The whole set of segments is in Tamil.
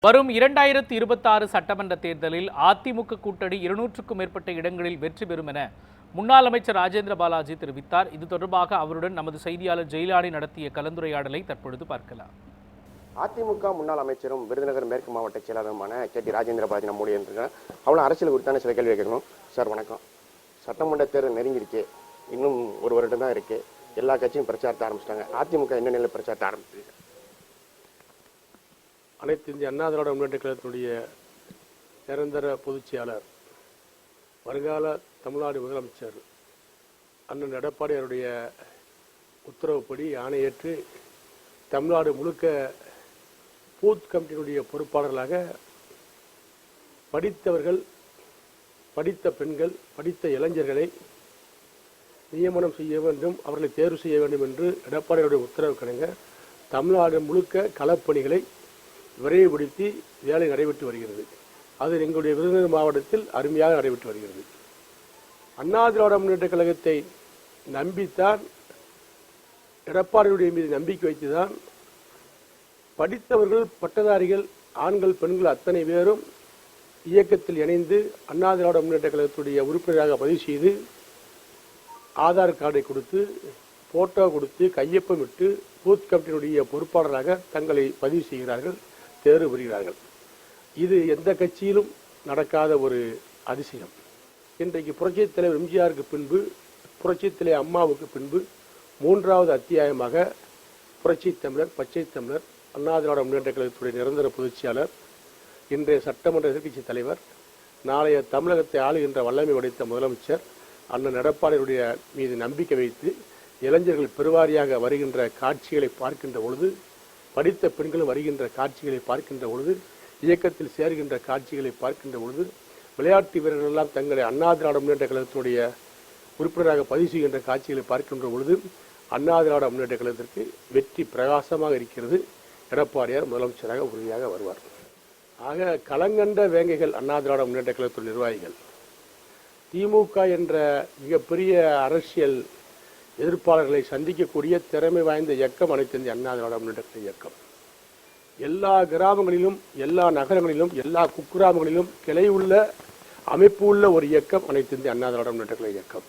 வரும் 2026 சட்டமன்ற தேர்தலில் அதிமுக கூட்டணி 200க்கும் மேற்பட்ட இடங்களில் வெற்றி பெறும் என முன்னாள் அமைச்சர் ராஜேந்திர பாலாஜி தெரிவித்தார். இது தொடர்பாக அவருடன் நமது செய்தியாளர் ஜெயிலானி நடத்திய கலந்துரையாடலை தற்பொழுது பார்க்கலாம். அதிமுக முன்னாள் அமைச்சரும் விருதுநகர் மேற்கு மாவட்ட செயலாளருமான கே.டி. ராஜேந்திர பாலாஜி நம்முடைய இருக்கிறார். அவ்வளோ அரசியல் குறித்தான சில கேள்வி கேட்கணும். சார் வணக்கம். சட்டமன்ற தேர்தல் நெருங்கிருச்சு, இன்னும் ஒரு வருடம் தான் இருக்கு. எல்லா கட்சியும் பிரச்சாரத்தை ஆரம்பிச்சிட்டாங்க. அதிமுக என்ன நிலையில் பிரச்சாரத்தை ஆரம்பிச்சிருக்கு? அனைத்து இந்திய அண்ணா திராவிட முன்னேற்ற கழகத்தினுடைய நிரந்தர பொதுச் செயலாளர், வருங்கால தமிழ்நாடு முதலமைச்சர் அண்ணன் எடப்பாடியாருடைய உத்தரவுப்படி ஆணையேற்று தமிழ்நாடு முழுக்க பூத் கமிட்டியினுடைய பொறுப்பாளர்களாக படித்தவர்கள், படித்த பெண்கள், படித்த இளைஞர்களை நியமனம் செய்ய வேண்டும், அவர்களை தேர்வு செய்ய வேண்டும் என்று எடப்பாடியாருடைய உத்தரவு கிணங்க தமிழ்நாடு முழுக்க களப்பணிகளை விரைவுபடுத்தி வேலை நடைபெற்று வருகிறது. அது எங்களுடைய விருதுநகர் மாவட்டத்தில் அருமையாக நடைபெற்று வருகிறது. அண்ணா திராவிட முன்னேற்ற கழகத்தை நம்பித்தான், எடப்பாடியுடைய மீது நம்பிக்கை வைத்துதான் படித்தவர்கள், பட்டதாரிகள், ஆண்கள், பெண்கள் அத்தனை பேரும் இயக்கத்தில் இணைந்து அண்ணா திராவிட முன்னேற்ற கழகத்துடைய உறுப்பினராக பதிவு செய்து ஆதார் கார்டை கொடுத்து, போட்டோ கொடுத்து, கையொப்பமிட்டு பூத் கமிட்டியினுடைய பொறுப்பாளராக தங்களை பதிவு செய்கிறார்கள், தேர்வு பெறுகிறார்கள். இது எந்த கட்சியிலும் நடக்காத ஒரு அதிசயம். இன்றைக்கு புரட்சித் தலைவர் எம்ஜிஆருக்கு பின்பு, புரட்சித் தலைவர் அம்மாவுக்கு பின்பு மூன்றாவது அத்தியாயமாக புரட்சி தமிழர், பச்சை தமிழர், அண்ணா திராவிட முன்னேற்ற கழகத்துடைய நிரந்தர பொதுச் செயலாளர், இன்றைய சட்டமன்ற எதிர்க்கட்சி தலைவர், நாளைய தமிழகத்தை ஆளுகின்ற வல்லமை படைத்த முதலமைச்சர் அண்ணன் எடப்பாடியுடைய மீது நம்பிக்கை வைத்து இளைஞர்கள் பெருவாரியாக வருகின்ற காட்சிகளை பார்க்கின்ற பொழுது, படித்த பெண்களும் வருகின்ற காட்சிகளை பார்க்கின்ற பொழுது, இயக்கத்தில் சேர்கின்ற காட்சிகளை பார்க்கின்ற பொழுது, விளையாட்டு வீரர்கள் எல்லாம் தங்களை அண்ணா திராவிட முன்னேற்ற கழகத்தினுடைய உறுப்பினராக பதிவு செய்கின்ற காட்சிகளை பார்க்கின்ற பொழுது அண்ணா திராவிட முன்னேற்ற கழகத்திற்கு வெற்றி பிரகாசமாக இருக்கிறது. எடப்பாடியார் முதலமைச்சராக உறுதியாக வருவார். ஆக களங்கண்ட வேங்கைகள் அண்ணா திராவிட முன்னேற்ற கழகத்தின் நிர்வாகிகள். திமுக என்ற மிகப்பெரிய அரசியல் எதிர்ப்பாளர்களை சந்திக்கக்கூடிய திறமை வாய்ந்த இயக்கம் அனைத்து இந்திய அண்ணா திராவிட முன்னேற்ற இயக்கம். எல்லா கிராமங்களிலும், எல்லா நகரங்களிலும், எல்லா குக்கிராமங்களிலும் கிளை உள்ள அமைப்பு உள்ள ஒரு இயக்கம் அனைத்து இந்திய அண்ணா திராவிட முன்னேற்ற இயக்கம்.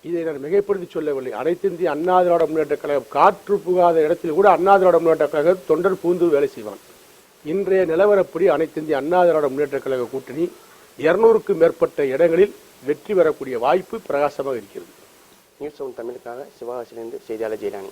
இதை நான் மிகைப்படுத்தி சொல்லவில்லை. அனைத்து இந்திய அண்ணா திராவிட முன்னேற்ற கழகம் காற்று புகாத இடத்தில் கூட அண்ணா திராவிட முன்னேற்ற கழக தொண்டர் பூந்து வேலை செய்வான். இன்றைய நிலவரப்படி அனைத்து இந்திய அண்ணா திராவிட முன்னேற்ற கழக கூட்டணி 200க்கும் மேற்பட்ட இடங்களில் வெற்றி பெறக்கூடிய வாய்ப்பு பிரகாசமாக இருக்கிறது. நியூஸ் 7 தமிழுக்காக சிவகாசியிலிருந்து செய்தியாளர் ஜெயிலானி.